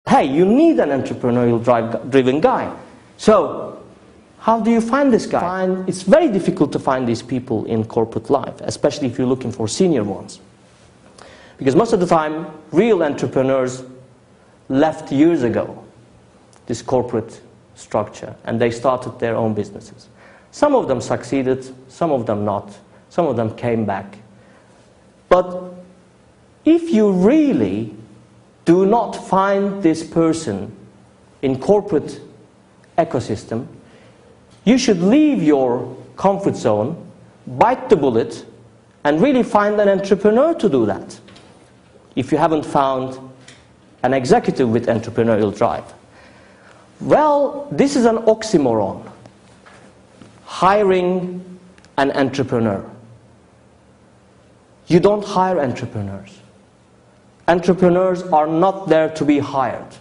hey, you need an entrepreneurial driven guy. So how do you find this guy? It's very difficult to find these people in corporate life, especially if you're looking for senior ones. Because most of the time, real entrepreneurs left years ago this corporate structure, and they started their own businesses. Some of them succeeded, some of them not. Some of them came back. But if you really do not find this person in corporate ecosystem, you should leave your comfort zone, bite the bullet, and really find an entrepreneur to do that, if you haven't found an executive with entrepreneurial drive. Well, this is an oxymoron. Hiring an entrepreneur. You don't hire entrepreneurs. Entrepreneurs are not there to be hired.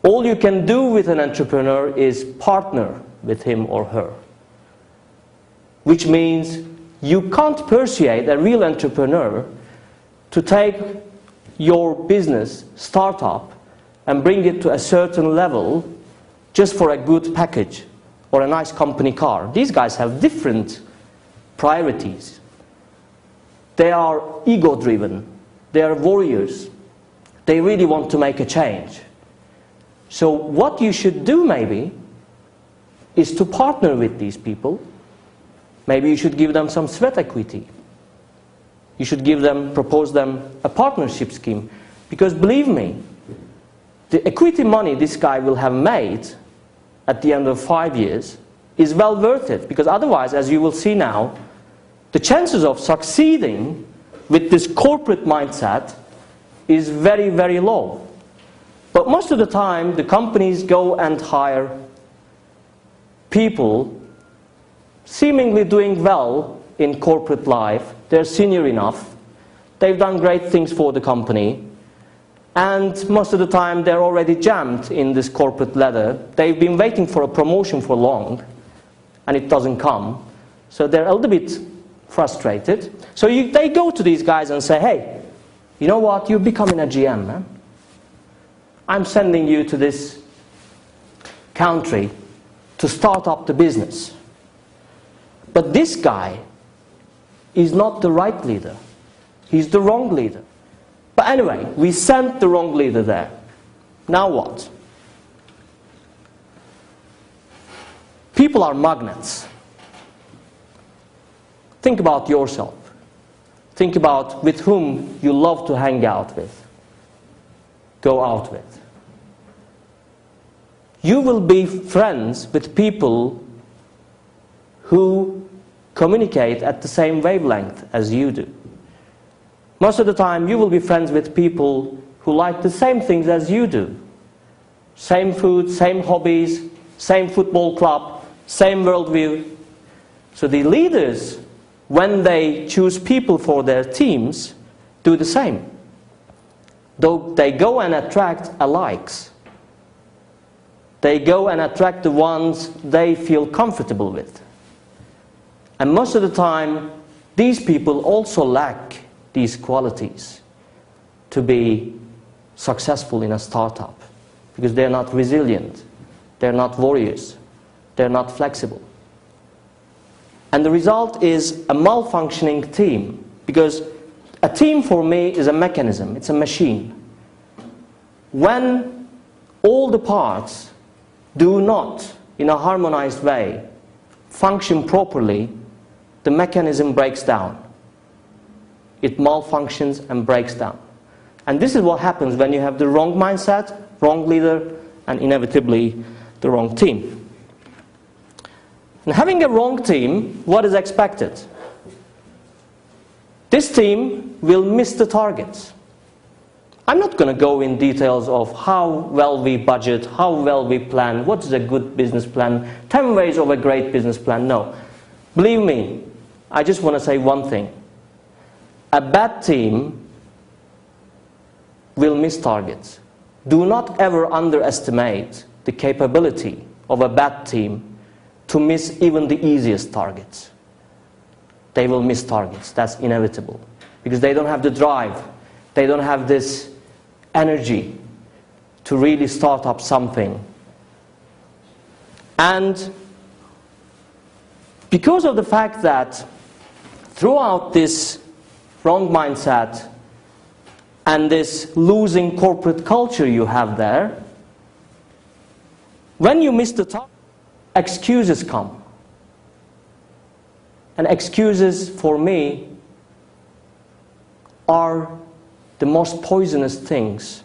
All you can do with an entrepreneur is partner with him or her. Which means you can't persuade a real entrepreneur to take your business, startup, and bring it to a certain level just for a good package or a nice company car. These guys have different priorities. They are ego-driven. They are warriors. They really want to make a change. So what you should do maybe is to partner with these people. Maybe you should give them some sweat equity. You should propose them a partnership scheme. Because believe me, the equity money this guy will have made at the end of 5 years is well worth it. Because otherwise, as you will see now, the chances of succeeding with this corporate mindset is very, very low. But most of the time, the companies go and hire people seemingly doing well in corporate life. They're senior enough. They've done great things for the company. And most of the time, they're already jammed in this corporate ladder. They've been waiting for a promotion for long, and it doesn't come. So they're a little bit frustrated. So they go to these guys and say, hey, you know what? You're becoming a GM, man. I'm sending you to this country to start up the business. But this guy is not the right leader. He's the wrong leader. But anyway, we sent the wrong leader there. Now what? People are magnets. Think about yourself. Think about with whom you love to hang out with, go out with. You will be friends with people who communicate at the same wavelength as you do. Most of the time, you will be friends with people who like the same things as you do. Same food, same hobbies, same football club, same worldview. So the leaders, when they choose people for their teams, do the same. Though they go and attract alikes. They go and attract the ones they feel comfortable with. And most of the time, these people also lack these qualities to be successful in a startup. Because they're not resilient. They're not warriors. They're not flexible. And the result is a malfunctioning team. Because a team for me is a mechanism. It's a machine. When all the parts do not, in a harmonized way, function properly, the mechanism breaks down. It malfunctions and breaks down. And this is what happens when you have the wrong mindset, wrong leader, and inevitably the wrong team. And having a wrong team, what is expected? This team will miss the targets. I'm not going to go in details of how well we budget, how well we plan, what is a good business plan, 10 ways of a great business plan. No. Believe me, I just want to say one thing. A bad team will miss targets. Do not ever underestimate the capability of a bad team to miss even the easiest targets. They will miss targets. That's inevitable. Because they don't have the drive. They don't have this energy. to really start up something. And because of the fact that throughout this wrong mindset and this losing corporate culture you have there, when you miss the target, excuses come. And excuses, for me, are the most poisonous things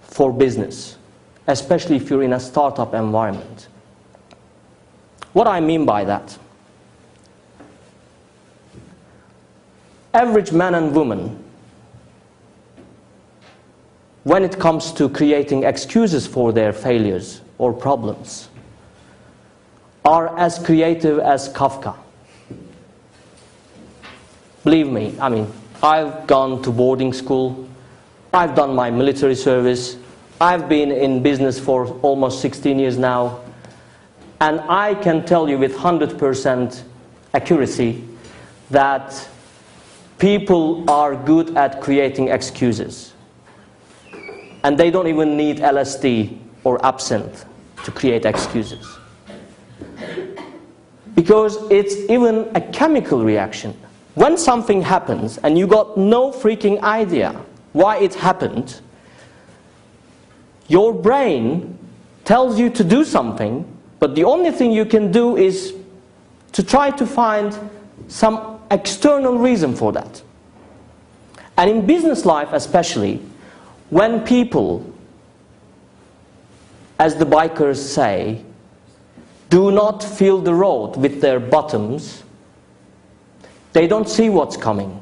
for business, especially if you're in a startup environment. What I mean by that? Average man and woman, when it comes to creating excuses for their failures or problems, are as creative as Kafka. Believe me, I mean, I've gone to boarding school, I've done my military service, I've been in business for almost 16 years now, and I can tell you with 100% accuracy that people are good at creating excuses. And they don't even need LSD or absinthe to create excuses. Because it's even a chemical reaction. When something happens and you got no freaking idea why it happened, your brain tells you to do something, but the only thing you can do is to try to find some external reason for that. And in business life especially, when people, as the bikers say, do not feel the road with their bottoms, they don't see what's coming.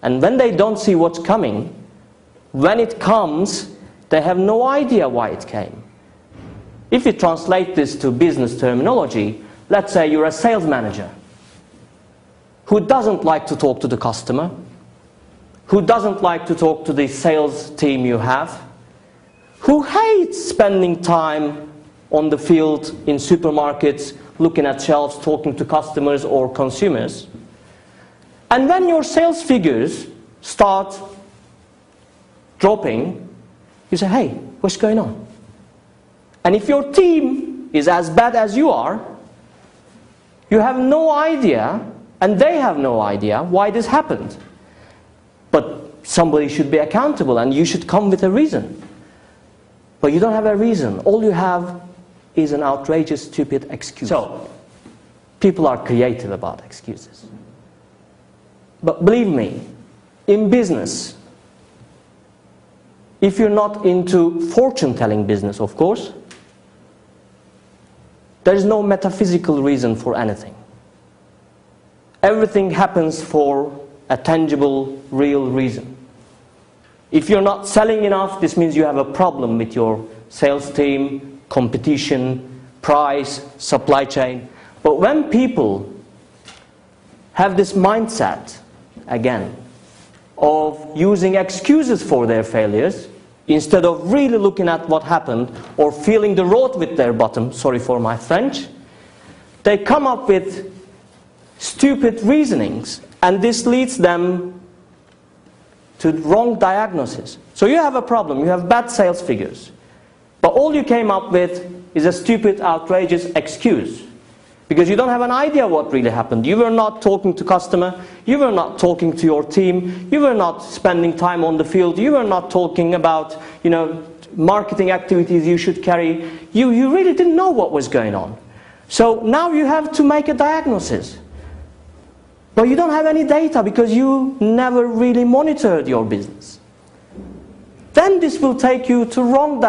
And when they don't see what's coming, when it comes, they have no idea why it came. If you translate this to business terminology, let's say you're a sales manager who doesn't like to talk to the customer, who doesn't like to talk to the sales team you have, who hates spending time on the field in supermarkets, looking at shelves, talking to customers or consumers. And when your sales figures start dropping, you say, hey, what's going on? And if your team is as bad as you are, you have no idea, and they have no idea why this happened. But somebody should be accountable, and you should come with a reason. But you don't have a reason. All you have is an outrageous, stupid excuse. So, people are creative about excuses. But believe me, in business, if you're not into fortune-telling business, of course, there is no metaphysical reason for anything. Everything happens for a tangible, real reason. If you're not selling enough, this means you have a problem with your sales team, competition, price, supply chain. But when people have this mindset, again, of using excuses for their failures, instead of really looking at what happened or feeling the road with their bottom, sorry for my French, they come up with stupid reasonings, and this leads them to wrong diagnosis. So you have a problem, you have bad sales figures, but all you came up with is a stupid, outrageous excuse. Because you don't have an idea what really happened. You were not talking to customer, you were not talking to your team, you were not spending time on the field, you were not talking about, marketing activities you should carry. You really didn't know what was going on. So now you have to make a diagnosis. But you don't have any data because you never really monitored your business. Then this will take you to wrong